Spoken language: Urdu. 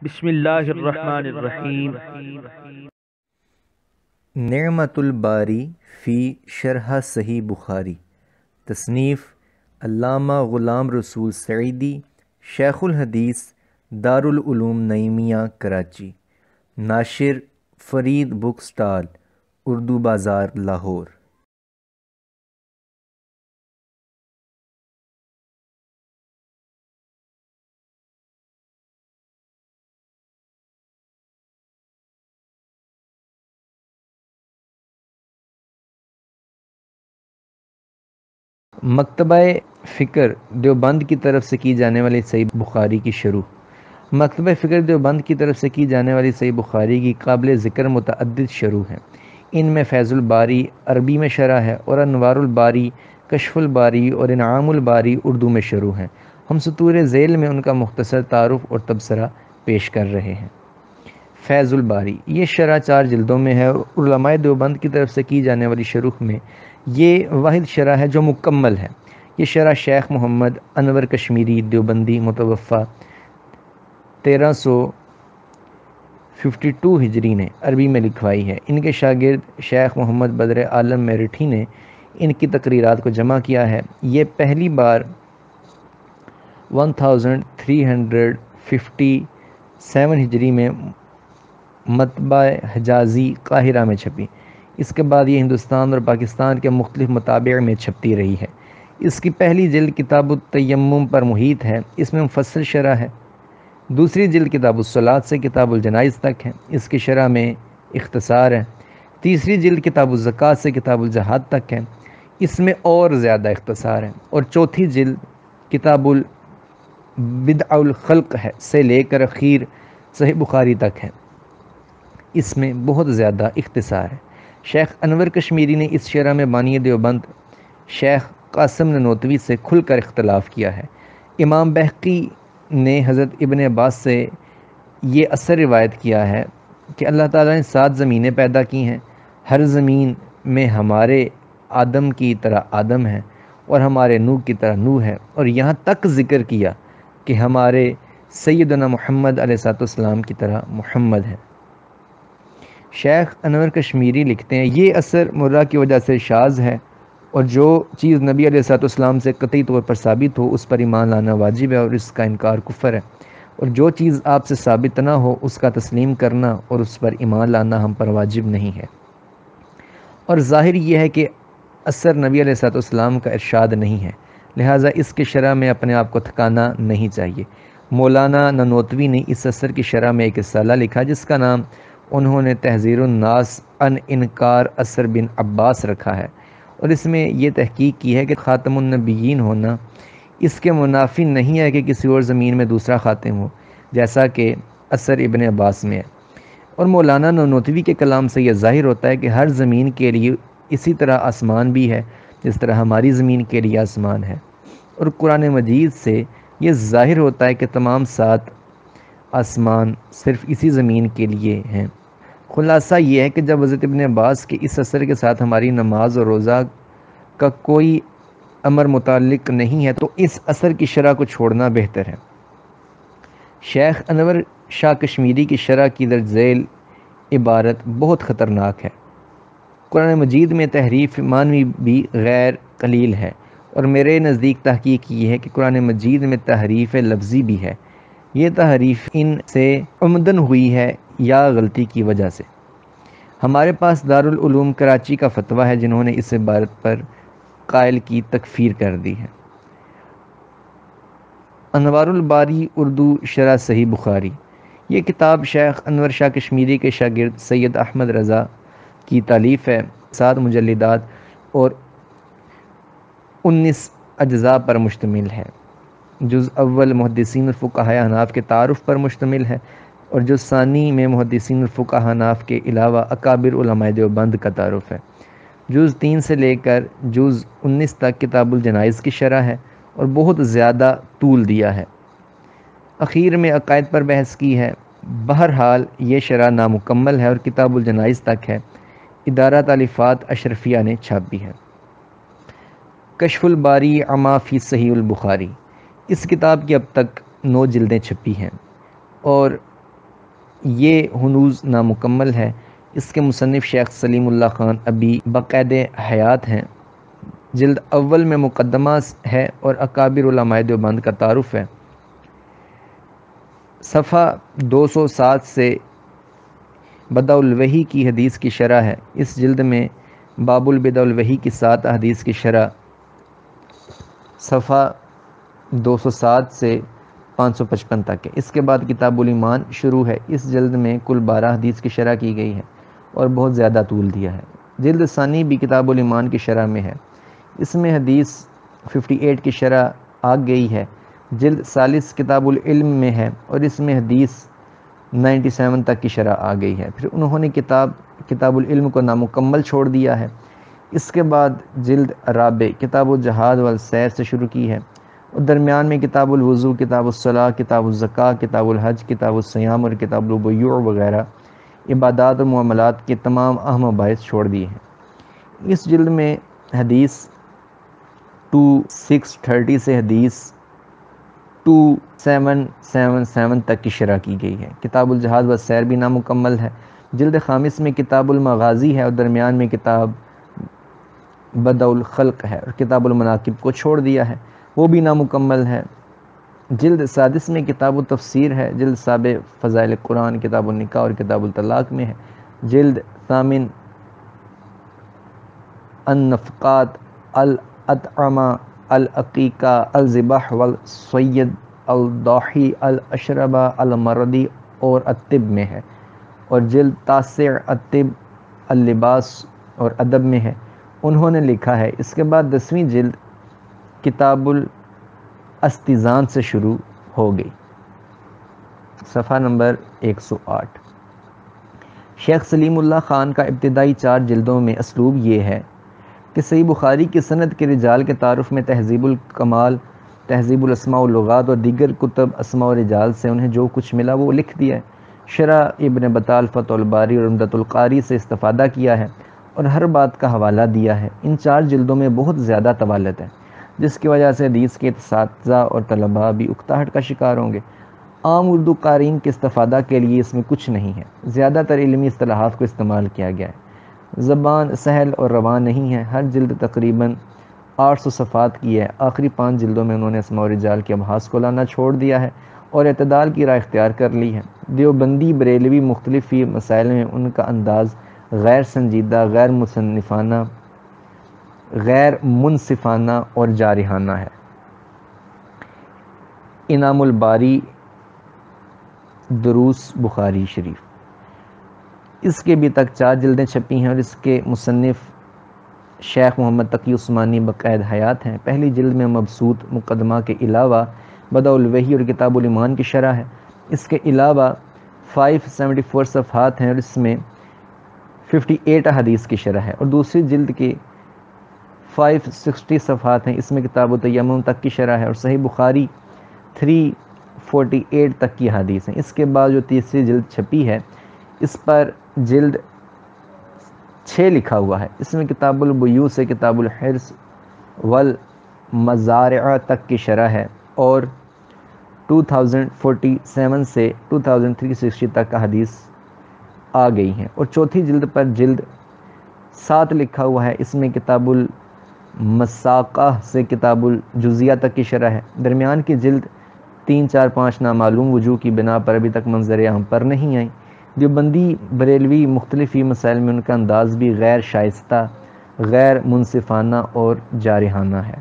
بسم اللہ الرحمن الرحیم۔ نعمت الباری فی شرح صحیح بخاری، تصنیف علامہ غلام رسول سعیدی، شیخ الحدیث، دارالعلوم نعیمیہ کراچی، ناشر فرید بک سٹال، اردو بازار لاہور۔ مکتبہ فکر دیوبند کی طرف سے کی جانے والی صحیح بخاری کی شروح۔ مکتبہ فکر دیوبند کی طرف سے کی جانے والی صحیح بخاری کی قابل ذکر متعدد شروح ہیں۔ ان میں فیض الباری عربی میں شرح ہے اور انوار الباری، کشف الباری اور انعام الباری اردو میں شروح ہیں۔ ہم سطور ذیل میں ان کا مختصر تعارف اور تبصرہ پیش کر رہے ہیں۔ فیض الباری، یہ شرح 4 جلدوں میں ہے اور علماء دیوبند کی طرف سے کی جانے والی شروح میں یہ واحد شرح ہے جو مکمل ہے۔ یہ شرح شیخ محمد انور کشمیری دیوبندی متوفہ 1352 ہجری نے عربی میں لکھوائی ہے۔ ان کے شاگرد شیخ محمد بدر عالم میرٹھی نے ان کی تقریرات کو جمع کیا ہے۔ یہ پہلی بار 1357 ہجری میں مطبع حجازی قاہرہ میں چھپی۔ اس کے بعد یہ ہندوستان اور پاکستان کے مختلف مطابع میں چھپتی رہی ہے۔ اس کی پہلی جلد کتاب التیمم پر محیط ہے، اس میں مفصل شرح ہے۔ دوسری جلد کتاب الصلاۃ سے کتاب الجنائز تک ہے، اس کی شرح میں اختصار ہے۔ تیسری جلد کتاب الزکوٰۃ سے کتاب الجہاد تک ہے، اس میں اور زیادہ اختصار ہے۔ اور چوتھی جلد کتاب البدع الخلق ہے سے لے کر اخیر صحیح بخاری تک ہے، اس میں بہت زیادہ اختصار ہے۔ شیخ انور کشمیری نے اس شرح میں بانی دیوبند شیخ قاسم ننوتوی سے کھل کر اختلاف کیا ہے۔ امام بہقی نے حضرت ابن عباس سے یہ اثر روایت کیا ہے کہ اللہ تعالیٰ نے 7 زمینیں پیدا کی ہیں، ہر زمین میں ہمارے آدم کی طرح آدم ہے اور ہمارے نوح کی طرح نوح ہے، اور یہاں تک ذکر کیا کہ ہمارے سیدنا محمد علیہ السلام کی طرح محمد ہے۔ شیخ انور کشمیری لکھتے ہیں یہ اثر مرہ کی وجہ سے شاذ ہے، اور جو چیز نبی علیہ السلام سے قطعی طور پر ثابت ہو اس پر ایمان لانا واجب ہے اور اس کا انکار کفر ہے، اور جو چیز آپ سے ثابت نہ ہو اس کا تسلیم کرنا اور اس پر ایمان لانا ہم پر واجب نہیں ہے۔ اور ظاہر یہ ہے کہ اثر نبی علیہ السلام کا ارشاد نہیں ہے، لہٰذا اس کے شرح میں اپنے آپ کو تھکانا نہیں چاہیے۔ مولانا ننوتوی نے اس اثر کی شرح میں ایک رسالہ لکھا جس کا نام انہوں نے تحذیر الناس عن انکار اثر بن عباس رکھا ہے، اور اس میں یہ تحقیق کی ہے کہ خاتم النبیین ہونا اس کے منافی نہیں ہے کہ کسی اور زمین میں دوسرا خاتم ہو، جیسا کہ اثر ابن عباس میں ہے۔ اور مولانا ننوتوی کے کلام سے یہ ظاہر ہوتا ہے کہ ہر زمین کے لیے اسی طرح آسمان بھی ہے جس طرح ہماری زمین کے لیے آسمان ہے، اور قرآن مجید سے یہ ظاہر ہوتا ہے کہ تمام 7 آسمان صرف اسی زمین کے لیے ہیں۔ خلاصہ یہ ہے کہ جب حضرت ابن عباس کے اس اثر کے ساتھ ہماری نماز اور روزہ کا کوئی امر متعلق نہیں ہے تو اس اثر کی شرح کو چھوڑنا بہتر ہے۔ شیخ انور شاہ کشمیری کی شرح کی درج ذیل عبارت بہت خطرناک ہے۔ قرآن مجید میں تحریف معنوی بھی غیر قلیل ہے، اور میرے نزدیک تحقیق یہ ہے کہ قرآن مجید میں تحریف لفظی بھی ہے۔ یہ تحریف ان سے عمدن ہوئی ہے یا غلطی کی وجہ سے۔ ہمارے پاس دارالعلوم کراچی کا فتویٰ ہے جنہوں نے اس عبارت پر قائل کی تکفیر کر دی ہے۔ انوار الباری اردو شرح صحیح بخاری، یہ کتاب شیخ انور شاہ کشمیری کے شاگرد سید احمد رضا کی تالیف ہے، 7 مجلدات اور 19 اجزاء پر مشتمل ہے۔ جز اول محدثین الفقہاء احناف کے تعارف پر مشتمل ہے، اور جز ثانی میں محدثین الفقہاء احناف کے علاوہ اکابر علماء دیوبند کا تعارف ہے۔ جز 3 سے لے کر جز 19 تک کتاب الجنائز کی شرح ہے اور بہت زیادہ طول دیا ہے۔ اخیر میں عقائد پر بحث کی ہے۔ بہرحال یہ شرح نامکمل ہے اور کتاب الجنائز تک ہے، ادارہ تالیفات اشرفیہ نے چھاپی ہے۔ کشف الباری عما فی صحیح البخاری، اس کتاب کی اب تک 9 جلدیں چھپی ہیں، اور یہ ہنوز نامکمل ہے۔ اس کے مصنف شیخ سلیم اللہ خان ابھی بقید حیات ہیں۔ جلد اول میں مقدمہ ہے اور اکابر علماء دیوبند کا تعارف ہے۔ صفحہ 207 سے بدع الوحی کی حدیث کی شرح ہے۔ اس جلد میں باب البدع الوحی کی 7 احادیث کی شرح صفحہ 207 سے 555 تک ہے۔ اس کے بعد کتاب الایمان شروع ہے۔ اس جلد میں کل 12 حدیث کی شرح کی گئی ہے اور بہت زیادہ طول دیا ہے۔ جلد ثانی بھی کتاب الایمان کی شرح میں ہے۔ اس میں حدیث 58 کی شرح آ گئی ہے۔ جلد ثالث کتاب العلم میں ہے اور اس میں حدیث 97 تک کی شرح آ گئی ہے۔ پھر انہوں نے کتاب العلم کو نامکمل چھوڑ دیا ہے۔ اس کے بعد جلد رابع کتاب الجہاد والسیر سے شروع کی ہے اور درمیان میں کتاب الوضو، کتاب الصلاۃ، کتاب الزکاۃ، کتاب الحج، کتاب الصیام اور کتاب البیوع وغیرہ عبادات اور معاملات کے تمام اہم مباحث چھوڑ دیے ہیں۔ اس جلد میں حدیث 2630 سے حدیث 2777 تک کی شرح کی گئی ہے۔ کتاب الجہاد والسیر بھی نامکمل ہے۔ جلد خامس میں کتاب المغازی ہے اور درمیان میں کتاب بدع الخلق ہے اور کتاب المناقب کو چھوڑ دیا ہے، وہ بھی نامکمل ہے۔ جلد سادس میں کتاب التفسیر ہے۔ جلد سابع فضائل قرآن، کتاب النکاح اور کتاب الطلاق میں ہے۔ جلد ثامن النفقات، الاطعمہ، العقیقہ، الذبح والصید، الضاحی، الاشربہ، المردی اور الطب میں ہے اور جلد تاسع الطب، اللباس اور ادب میں ہے۔ انہوں نے لکھا ہے۔ اس کے بعد 10ویں جلد کتاب الاستیزان سے شروع ہو گئی، صفحہ نمبر 108۔ شیخ سلیم اللہ خان کا ابتدائی 4 جلدوں میں اسلوب یہ ہے کہ صحیح بخاری کی سند کے رجال کے تعارف میں تہذیب الکمال، تہذیب الاسماء واللغات اور دیگر کتب اسماء و رجال سے انہیں جو کچھ ملا وہ لکھ دیا ہے۔ شرح ابن بطال، فتح الباری اور عمدۃ القاری سے استفادہ کیا ہے اور ہر بات کا حوالہ دیا ہے۔ ان 4 جلدوں میں بہت زیادہ طوالت ہے، جس کی وجہ سے حدیث کے اساتذہ اور طلباء بھی اکتاہٹ کا شکار ہوں گے۔ عام اردو قارئین کے استفادہ کے لیے اس میں کچھ نہیں ہے۔ زیادہ تر علمی اصطلاحات کو استعمال کیا گیا ہے۔ زبان سہل اور رواں نہیں ہے۔ ہر جلد تقریباً 800 صفحات کی ہے۔ آخری 5 جلدوں میں انہوں نے اسماء و رجال کے ابحاث کو لانا چھوڑ دیا ہے اور اعتدال کی راہ اختیار کر لی ہے۔ دیوبندی بریلوی مختلف ہی مسائل میں ان کا انداز غیر سنجیدہ، غیر منصفانہ اور جارحانہ ہے۔ انعام الباری دروس بخاری شریف، اس کے بھی تک 4 جلدیں چھپی ہیں اور اس کے مصنف شیخ محمد تقی عثمانی بقید حیات ہیں۔ پہلی جلد میں مبسوط مقدمہ کے علاوہ بدع الوحی اور کتاب الایمان کی شرح ہے۔ اس کے علاوہ 574 صفحات ہیں اور اس میں 58 احادیث کی شرح ہے اور دوسری جلد کے 560 صفحات ہیں۔ اس میں کتاب التیمم تک کی شرح ہے اور صحیح بخاری 348 تک کی حدیث ہیں۔ اس کے بعد جو تیسری جلد چھپی ہے اس پر جلد 6 لکھا ہوا ہے۔ اس میں کتاب البیوع سے کتاب الحرث والمزارع تک کی شرح ہے اور 2047 سے 2360 تک حدیث آ گئی ہیں اور چوتھی جلد پر جلد 7 لکھا ہوا ہے۔ اس میں کتاب المساقہ سے کتاب الجزیہ تک کی شرح ہے۔ درمیان کی جلد 3، 4، 5 نامعلوم وجوہ کی بنا پر ابھی تک منظر عام پر نہیں آئی۔ دیوبندی بریلوی مختلف ہی مسائل میں ان کا انداز بھی غیر شائستہ، غیر منصفانہ اور جارحانہ ہے۔